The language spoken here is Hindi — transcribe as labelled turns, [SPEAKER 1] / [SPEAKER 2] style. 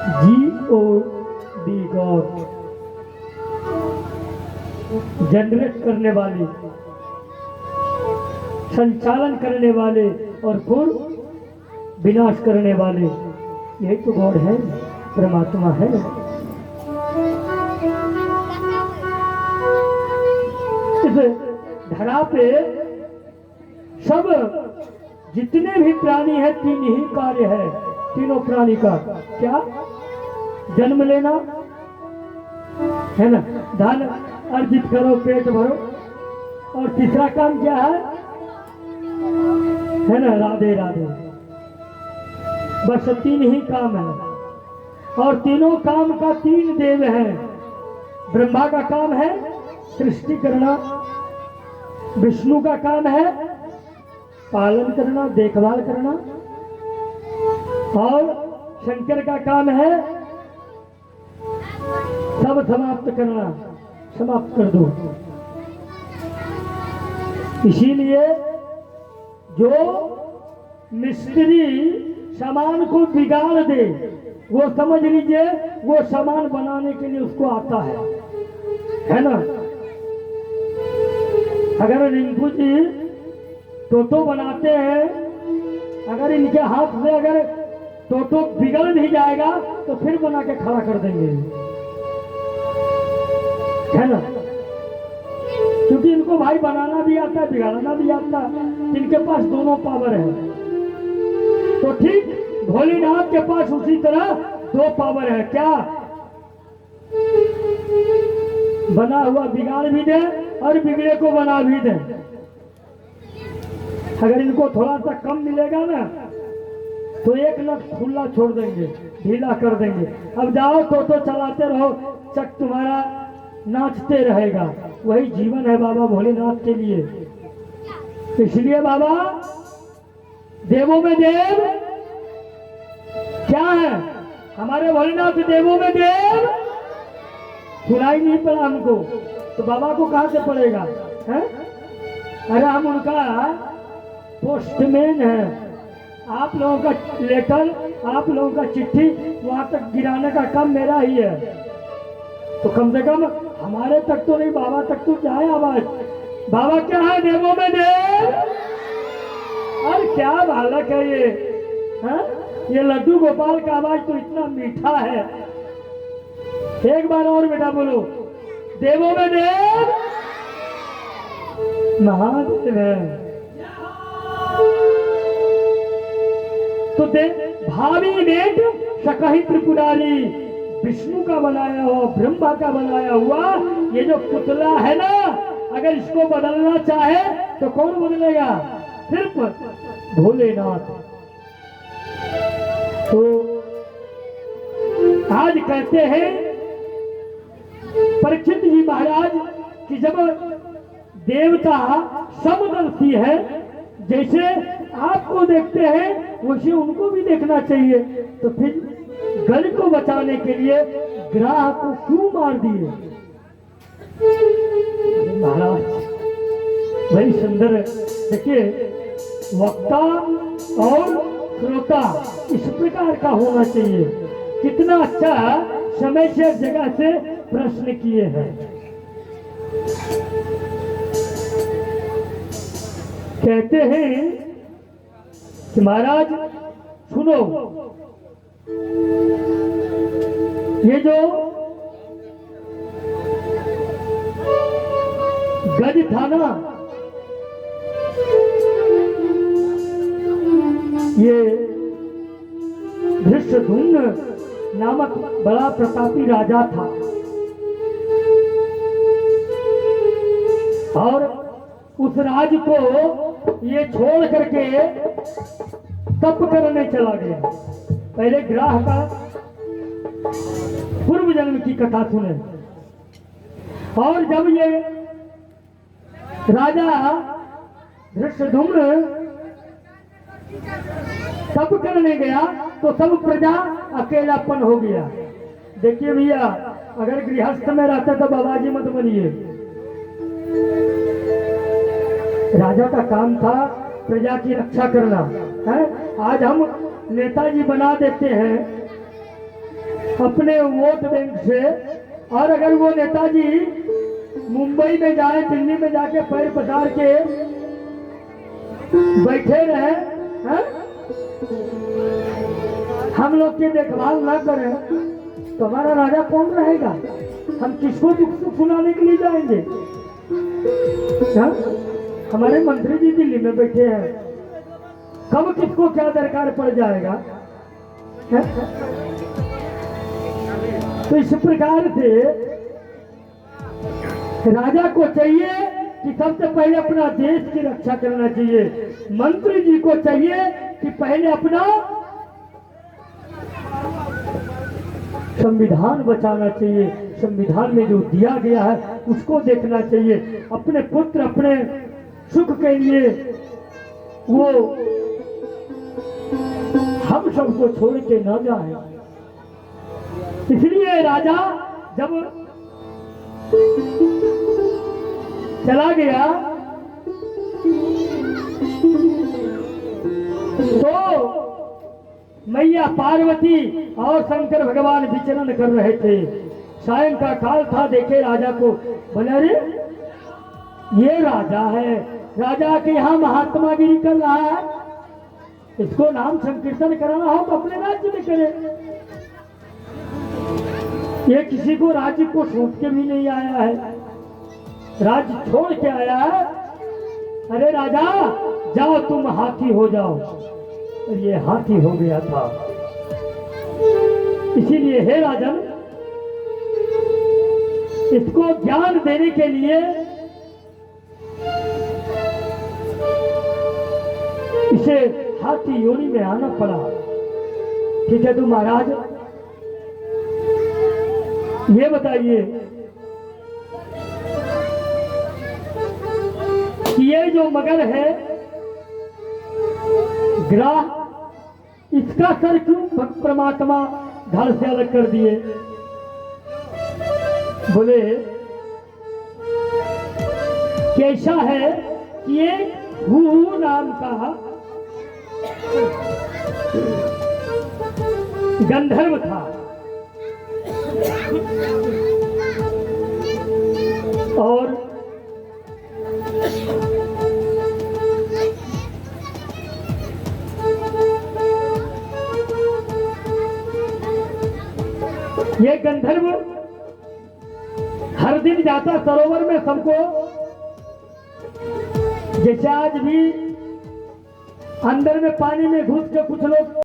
[SPEAKER 1] GOD गॉड, जनरेट करने वाले, संचालन करने वाले और पूर्व विनाश करने वाले, यही तो गॉड है, परमात्मा है। इस धरा पे सब जितने भी प्राणी है तीन ही कार्य है, तीनों प्राणी का क्या? जन्म लेना है ना, धन अर्जित करो, पेट भरो, और तीसरा काम क्या है ना, राधे राधे। बस तीन ही काम है, और तीनों काम का तीन देव हैं। ब्रह्मा का काम है सृष्टि करना, विष्णु का काम है पालन करना, देखभाल करना, और शंकर का काम है सब समाप्त करना, समाप्त कर दो। इसीलिए जो मिस्त्री सामान को बिगाड़ दे, वो समझ लीजिए वो सामान बनाने के लिए उसको आता है ना। अगर रिंकू जी टोटो बनाते हैं, अगर इनके हाथ से अगर टोटो बिगड़ भी जाएगा तो फिर बना के खड़ा कर देंगे, है ना, क्योंकि इनको भाई बनाना भी आता है, बिगाड़ना भी आता है, इनके पास दोनों पावर है। तो ठीक भोलेनाथ के पास उसी तरह दो पावर है, क्या? बना हुआ बिगाड़ भी दे और बिगड़े को बना भी दे। अगर इनको थोड़ा सा कम मिलेगा ना तो एक नट खुला छोड़ देंगे, ढीला कर देंगे। अब जाओ टोटो चलाते रहो, चक तुम्हारा नाचते रहेगा। वही जीवन है बाबा भोलेनाथ के लिए। इसलिए बाबा देवों में देव क्या है? हमारे भोलेनाथ देवों में देव सुनाई नहीं पड़ा हमको, तो बाबा को कहां से पड़ेगा है? अरे हम उनका पोस्टमैन है। आप लोगों का लेटर, आप लोगों का चिट्ठी वहां तक गिराने का काम मेरा ही है। तो कम से कम हमारे तक तो नहीं, बाबा तक तो जाए आवाज। बाबा क्या है? देवों में देव। अरे क्या बालक है ये, है? ये लड्डू गोपाल का आवाज तो इतना मीठा है। एक बार और बेटा बोलो, देवों में देव महादेव है। तो भावी बेट सकहि त्रिपुरारी, विष्णु का बनाया हुआ, ब्रह्मा का बनाया हुआ ये जो पुतला है ना, अगर इसको बदलना चाहे तो कौन बदलेगा? सिर्फ भोलेनाथ। तो आज कहते हैं परीक्षित जी महाराज कि जब देवता समदर्शी है, जैसे आपको देखते हैं वैसे उनको भी देखना चाहिए, तो फिर गल को बचाने के लिए ग्राह को क्यों मार दिए? महाराज बड़ी सुंदर। देखिए वक्ता और श्रोता इस प्रकार का होना चाहिए। कितना अच्छा समय से जगह से प्रश्न किए हैं। कहते हैं कि महाराज सुनो, ये जो गज था ना, ये धृष्टद्युम्न नामक बड़ा प्रतापी राजा था, और उस राज को ये छोड़ करके तप करने चला गया। पहले ग्राह का पूर्व जन्म की कथा सुने। और जब ये राजा धृष्टद्युम्न तप करने गया तो सब प्रजा अकेलापन हो गया। देखिए भैया, अगर गृहस्थ में रहते तो बाबाजी मत बनिए। राजा का काम था प्रजा की रक्षा करना है। आज हम नेताजी बना देते हैं अपने वोट बैंक से। और अगर वो नेताजी मुंबई में जाए, दिल्ली में जाके पैर पसार के बैठे रहे, हैं? हम लोग की देखभाल ना करें तो हमारा राजा कौन रहेगा? हम किसको दुख सुनाने के लिए जाएंगे? हाँ? हमारे मंत्री जी दिल्ली में बैठे हैं, कब किसको क्या दरकार पड़ जाएगा? है? तो इस प्रकार से राजा को चाहिए कि सबसे पहले अपना देश की रक्षा करना चाहिए। मंत्री जी को चाहिए कि पहले अपना संविधान बचाना चाहिए, संविधान में जो दिया गया है उसको देखना चाहिए। अपने पुत्र अपने सुख के लिए वो हम सबको छोड़ के न जाए। इसलिए राजा जब चला गया तो मैया पार्वती और शंकर भगवान विचरण कर रहे थे। सायं का काल था, देखे राजा को, बोले अरे ये राजा है, राजा के यहाँ महात्मागिरी कर रहा है, इसको नाम संकीर्तन कराना हो तो अपने राज्य में करे। ये किसी को राज्य को सौंप के भी नहीं आया है, राज्य छोड़ के आया है। अरे राजा जाओ तुम हाथी हो जाओ, और ये हाथी हो गया था। इसीलिए हे राजन, इसको ज्ञान देने के लिए इसे हाथी योनि में आना पड़ा। ठीक है तो महाराज ये बताइए कि ये जो मगर है ग्राह, इसका सर क्यों परमात्मा घर से अलग कर दिए? बोले कैसा है कि ये हु नाम का गंधर्व था और ये गंधर्व हर दिन जाता सरोवर में सबको, जैसे आज भी अंदर में पानी में घुस के कुछ लोग